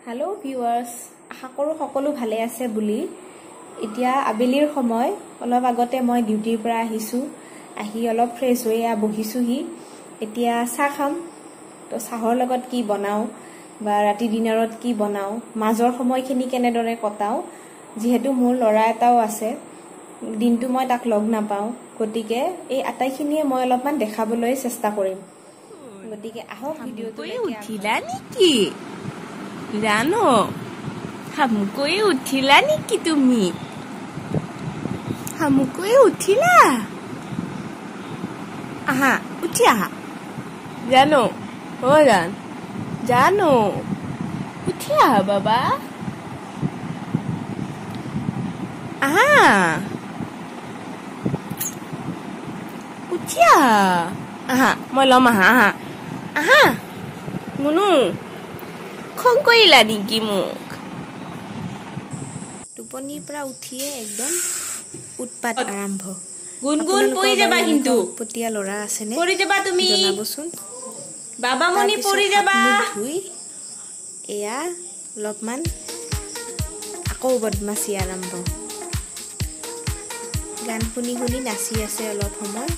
Hello viewers आशा करूँ সকলো ভালে আছে বুলি এতিয়া আবেলিৰ সময় অলপ আগতে মই ডিউটিৰ পৰা আহিছো আহি অলপ ফ্ৰেছ হৈ বহিছোহি এতিয়া চাহ খাম তো চাহৰ লগত কি বনাও বা ৰাতি ডিনাৰত কি বনাও মাজৰ সময়খিনি কেনেদৰে কটাও যেহেতু মোৰ লৰা এটাও আছে দিনটো মই তাক লগ নাপাও গতিকে এই আটাইখিনিয়ে মই অলপমান দেখাবলৈ চেষ্টা কৰিম গতিকে আহক ভিডিওটো উঠিলা নেকি জানো হামকৈ উঠিলা নেকি তুমি হামকৈ উঠিলা আহা উঠি আহা জানো ও জানো উঠি আহা বাবা আহা উঠি আহা আহা মই ল'ম আহা আহা আহা মুনু খং কৰিলা নেকি মোক টোপনিৰ পৰা উঠিয়ে একদম উৎপাত আৰম্ভ গুনগুন পৰি যাবা কিন্তু পটিয়া লৰা আছে নে পৰি যাবা তুমি জনাবচোন বাবা মনি পৰি যাবা ধুই এয়া অলপমান আকৌ বদমাছি আৰম্ভ গান শুনি শুনি নাচি আছে অলপ সময়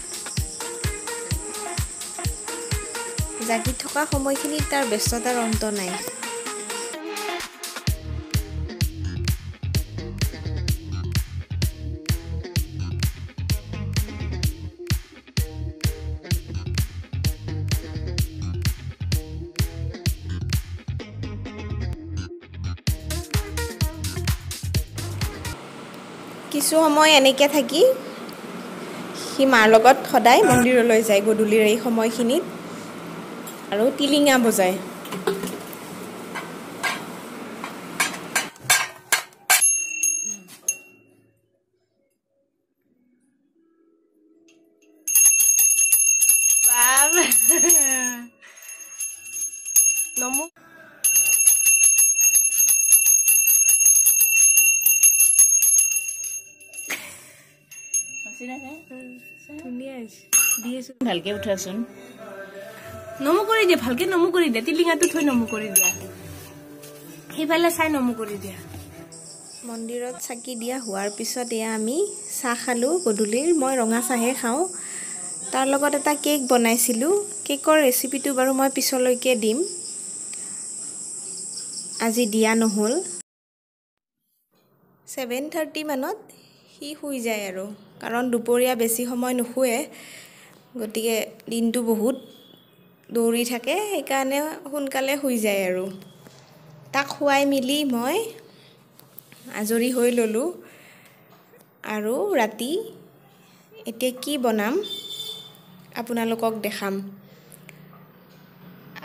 জাগি থকা সময়খিনিত তাৰ ব্যস্ততাৰ অন্ত নাই কিছু সময় এনেকে থাকি সি মাৰ লগত সদায় মন্দিৰলৈ যায় গধূলিৰ এই সময়খিনিত আৰু টিলিঙা বজায় নমো ভালকে উঠাচোন নমো কৰি দিয়া ভালকে নমো কৰি দিয়া টিলিঙাটো থৈ নমো কৰি দিয়া সেইফালে চাই নমো কৰি দিয়া মন্দিৰত চাকি দিয়া হোৱাৰ পিছত এয়া আমি চাহ খালোঁ গধূলিৰ মই ৰঙা চাহে খাওঁ তাৰ লগত এটা কেক বনাইছিলোঁ কেকৰ ৰেচিপিটো বাৰু মই পিছলৈকে দিম আজি দিয়া নহ'ল 7:30 মানত সি শুই যায় আৰু কাৰণ দুপৰীয়া বেছি সময় নুশুৱে গতিকে দিনটো বহুত দৌৰি থাকে সেইকাৰণে সোনকালে শুই যায় আৰু তাক শুৱাই মিলি মই আজৰি হৈ ল'লোঁ আৰু ৰাতি এতিয়া কি বনাম আপোনালোকক দেখাম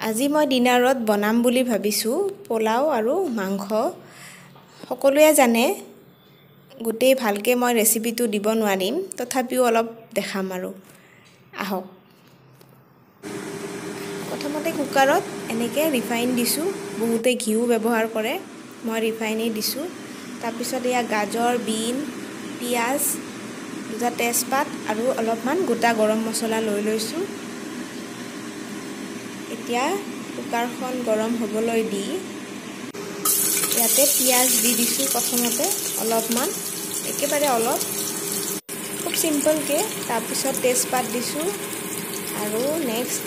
আজি মই ডিনাৰত বনাম বুলি ভাবিছোঁ পোলাও আৰু মাংস সকলোৱে জানে গোটেই ভালকে মই ৰেচিপিটো দিব নোৱাৰিম তথাপিও অলপ দেখাম আৰু আহক প্ৰথমতে কুকাৰত এনেকৈ ৰিফাইন দিছোঁ বহুতে ঘিউ ব্যৱহাৰ কৰে মই ৰিফাইনেই দিছোঁ তাৰপিছত এয়া গাজৰ বিন পিঁয়াজ দুটা তেজপাত আৰু অলপমান গোটা গৰম মছলা লৈ লৈছোঁ এতিয়া কুকাৰখন গৰম হ'বলৈ দি ইয়াতে পিঁয়াজ দি দিছোঁ প্ৰথমতে অলপমান একেবাৰে অলপ খুব চিম্পলকৈ তাৰপিছত তেজপাত দিছোঁ আৰু নেক্সট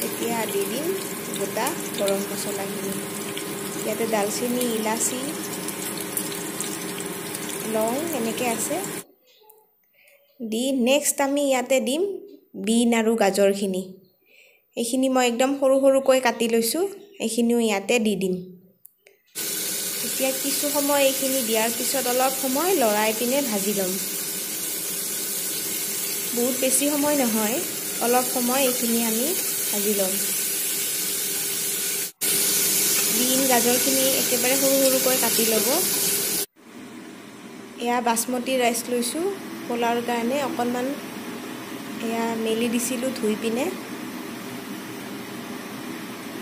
এতিয়া দি দিম গোটা গৰম মছলাখিনি ইয়াতে দালচেনি ইলাচি লং এনেকৈ আছে দি নেক্সট আমি ইয়াতে দিম বিন আৰু গাজৰখিনি এইখিনি মই একদম সৰু সৰুকৈ কাটি লৈছোঁ এইখিনিও ইয়াতে দি দিম এতিয়া কিছু সময় এইখিনি দিয়াৰ পিছত অলপ সময় লৰাই পিনে ভাজি ল'ম বহুত বেছি সময় নহয় অলপ সময় এইখিনি আমি ভাজি ল'ম বিন গাজৰখিনি একেবাৰে সৰু সৰুকৈ কাটি ল'ব এয়া বাসমতি ৰাইচ লৈছোঁ পোলাওৰ কাৰণে অকণমান এয়া মেলি দিছিলোঁ ধুই পিনে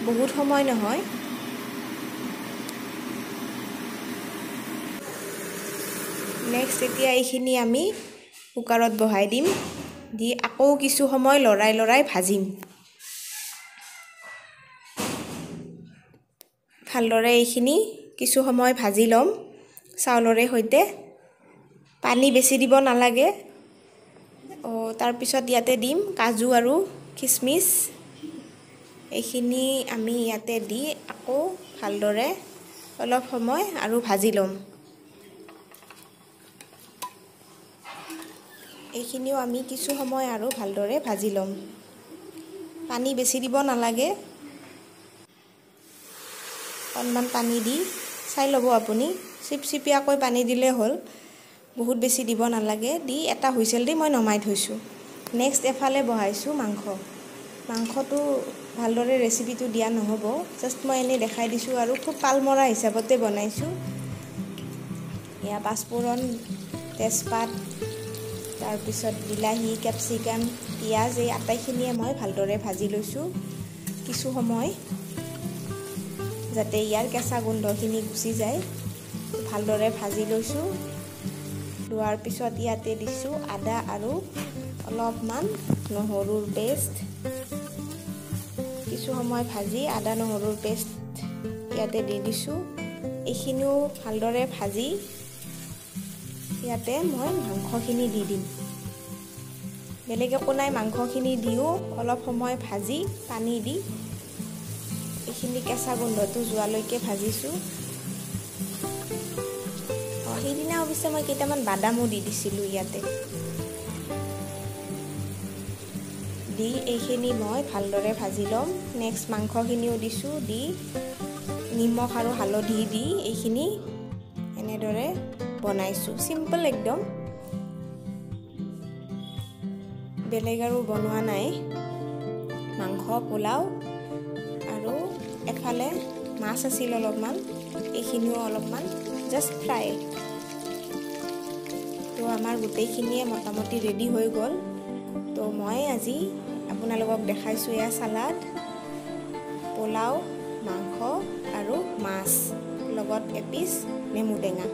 বহুত সময় নহয় নেক্সট এতিয়া এইখিনি আমি কুকাৰত বহাই দিম দি আকৌ কিছু সময় লৰাই ভাজিম ভালদৰে এইখিনি কিছু সময় ভাজি ল'ম চাউলৰে সৈতে। পানী বেছি দিব নালাগে। তাৰপিছত ইয়াতে দিম কাজু আৰু কিচমিচ। এইখিনি আমি ইয়াতে দি আকৌ ভালদৰে অলপ সময় আৰু ভাজি ল'ম। এইখিনিও আমি কিছু সময় আৰু ভালদৰে ভাজি ল'ম। পানী বেছি দিব নালাগে। অকণমান পানী দি চাই ল'ব আপুনি। চিপচিপিয়াকৈ পানী দিলে হ'ল, বহুত বেছি দিব নালাগে। দি এটা হুইচেল দি মই নমাই থৈছোঁ। নেক্সট এফালে বহাইছোঁ মাংসটো ভালদৰে ৰেচিপিটো দিয়া নহ'ব, জাষ্ট মই এনেই দেখাই দিছোঁ আৰু খুব পালমৰা হিচাপতে বনাইছোঁ। এয়া পাঁচফোৰণ, তেজপাত, তাৰপিছত বিলাহী, কেপচিকাম, পিঁয়াজ এই আটাইখিনিয়ে মই ভালদৰে ভাজি লৈছোঁ কিছু সময়, যাতে ইয়াৰ কেঁচা গোন্ধখিনি গুচি যায়। ভালদৰে ভাজি লৈছোঁ। লোৱাৰ পিছত ইয়াতে দিছোঁ আদা আৰু অলপমান নহৰুৰ পেষ্ট। কিছু সময় ভাজি আদা নহৰুৰ পেষ্ট ইয়াতে দি দিছোঁ। এইখিনিও ভালদৰে ভাজি ইয়াতে মই মাংসখিনি দি দিম। বেলেগ একো নাই, মাংসখিনি দিও অলপ সময় ভাজি পানী দি এইখিনি কেঁচা গোন্ধটো যোৱালৈকে ভাজিছোঁ। সেইদিনা অৱশ্যে মই কেইটামান বাদামো দি দিছিলোঁ ইয়াতে। দি এইখিনি মই ভালদৰে ভাজি ল'ম। নেক্সট মাংসখিনিও দিছোঁ, দি নিমখ আৰু হালধি দি এইখিনি এনেদৰে বনাইছোঁ। চিম্পল একদম, বেলেগ আৰু বনোৱা নাই। মাংস, পোলাও আৰু এফালে মাছ আছিল অলপমান, এইখিনিও অলপমান জাষ্ট ফ্ৰাই। তো আমাৰ গোটেইখিনিয়ে মোটামুটি ৰেডি হৈ গ'ল। তো মই আজি আপোনালোকক দেখাইছোঁ এয়া চালাড, পোলাও, মাংস আৰু মাছ লগত এপিচ নেমু টেঙা।